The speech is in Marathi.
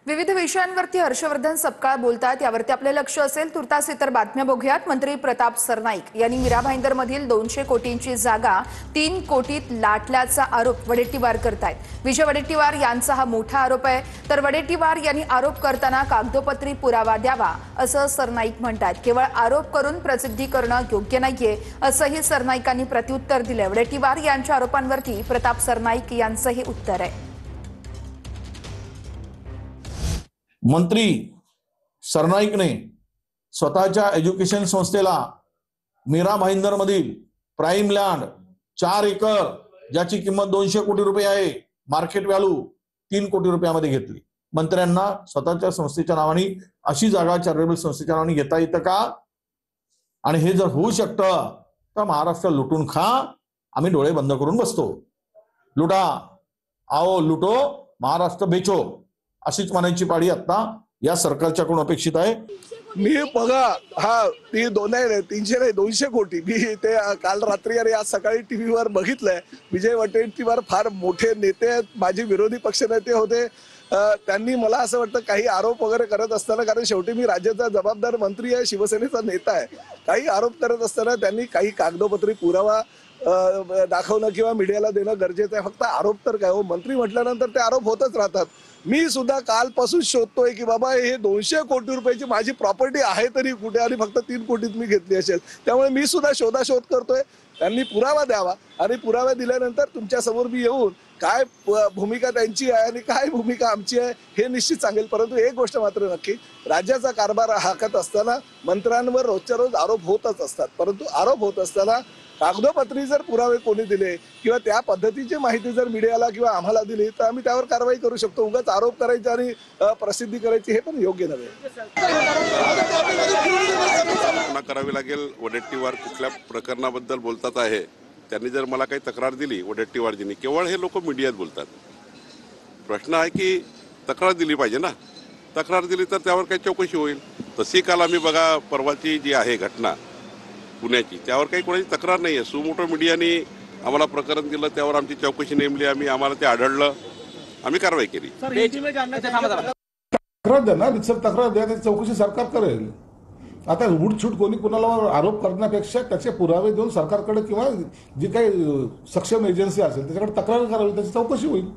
विविध विषयांवरती हर्षवर्धन सपकाळ बोलतात, यावरती आपले लक्ष असेल. तुर्तास इतर बातम्या बघूयात. मंत्री प्रताप सरनाईक यांनी मीरा भाईंदरमधील 200 कोटींची जागा 3 कोटीत लाटल्याचा आरोप वडेट्टीवार करतायत. विजय वडेट्टीवार यांचा हा मोठा आरोप आहे. तर वडेट्टीवार यांनी आरोप करताना कागदोपत्री पुरावा द्यावा असं सरनाईक म्हणतात. केवळ आरोप करून प्रसिद्धी करणं योग्य नाहीये असंही सरनाईकांनी प्रत्युत्तर दिलंय. वडेट्टीवार यांच्या आरोपांवरती प्रताप सरनाईक यांचंही उत्तर आहे. मंत्री सरनाईकने स्वतःच्या एज्युकेशन संस्थेला मीरा भाईंदर मधील प्राईम लँड 4 एकर ज्याची किंमत 200 कोटी रुपये आहे, मार्केट व्हॅल्यू 3 कोटी रुपयामध्ये घेतली. मंत्र्यांना स्वतःच्या संस्थेच्या नावाने अशी जागा चॅरिटेबल संस्थेच्या नावाने घेता येतं का? आणि हे जर होऊ शकतं तर महाराष्ट्र लुटून खा, आम्ही डोळे बंद करून बसतो. लुटा, आओ लुटो, महाराष्ट्र बेचो, अशीच म्हणायची पाळी आता या सरकारच्याकडून अपेक्षित आहे. मी बघा, हा ती 300 नाही 200 कोटी मी ते काल रात्री आणि आज सकाळी टीव्हीवर बघितलंय. विजय वडेट्टीवार फार मोठे नेते आहेत, माझे विरोधी पक्षनेते होते. त्यांनी मला असं वाटतं काही आरोप वगैरे करत असताना, कारण शेवटी मी राज्याचा जबाबदार मंत्री आहे, शिवसेनेचा नेता आहे, काही आरोप करत असताना त्यांनी काही कागदोपत्री पुरावा दाखवणं किंवा मीडियाला देणं गरजेचं आहे. फक्त आरोप तर काय हो, मंत्री म्हटल्यानंतर ते आरोप होतच राहतात. मी सुद्धा कालपासून शोधतोय की बाबा हे 200 कोटी रुपयाची माझी प्रॉपर्टी आहे तरी कुठे, आणि फक्त 3 कोटीत मी घेतली असेल. त्यामुळे मी सुद्धा शोधाशोध करतोय. त्यांनी पुरावा द्यावा आणि पुरावा दिल्यानंतर तुमच्या समोर मी येऊन काय भूमिका त्यांची आहे आणि काय भूमिका आमची आहे हे निश्चित सांगेल. परंतु एक गोष्ट मात्र नक्की, राज्याचा कारभार हाकत असताना मंत्र्यांवर रोजच्या रोज आरोप होतच असतात. परंतु आरोप होत असताना कागदोपत्री जर पुरावे कोणी दिले किंवा त्या पद्धतीची माहिती जर मीडियाला किंवा आम्हाला दिली तर आम्ही त्यावर कारवाई करू शकतो. उगाच आरोप करायचे आणि प्रसिद्धी करायची हे पण योग्य नव्हे. करावी लागेल. वडेट्टीवार कुठल्या प्रकरणाबद्दल बोलतात आहे, त्यांनी जर मला काही तक्रार दिली वडेट्टीवारजींनी, केवळ हे लोक मीडियात बोलतात. प्रश्न आहे की तक्रार दिली पाहिजे ना. तक्रार दिली तर त्यावर काही चौकशी होईल. तशी काल आम्ही बघा, परवाची जी आहे घटना पुण्याची, त्यावर काही कोणाची तक्रार नाही आहे. सुमोटो मीडियाने आम्हाला प्रकरण दिलं, त्यावर आमची चौकशी नेमली, आम्हाला ते आढळलं, आम्ही कारवाई केली. तक्रार द्या ना, रितसर तक्रार द्या, त्याची चौकशी सरकार करेल. आता उठछूट कोणी कुणाला आरोप करण्यापेक्षा त्याचे पुरावे देऊन सरकारकडे किंवा जी काही सक्षम एजन्सी असेल त्याच्याकडे तक्रार करावी, त्याची चौकशी होईल.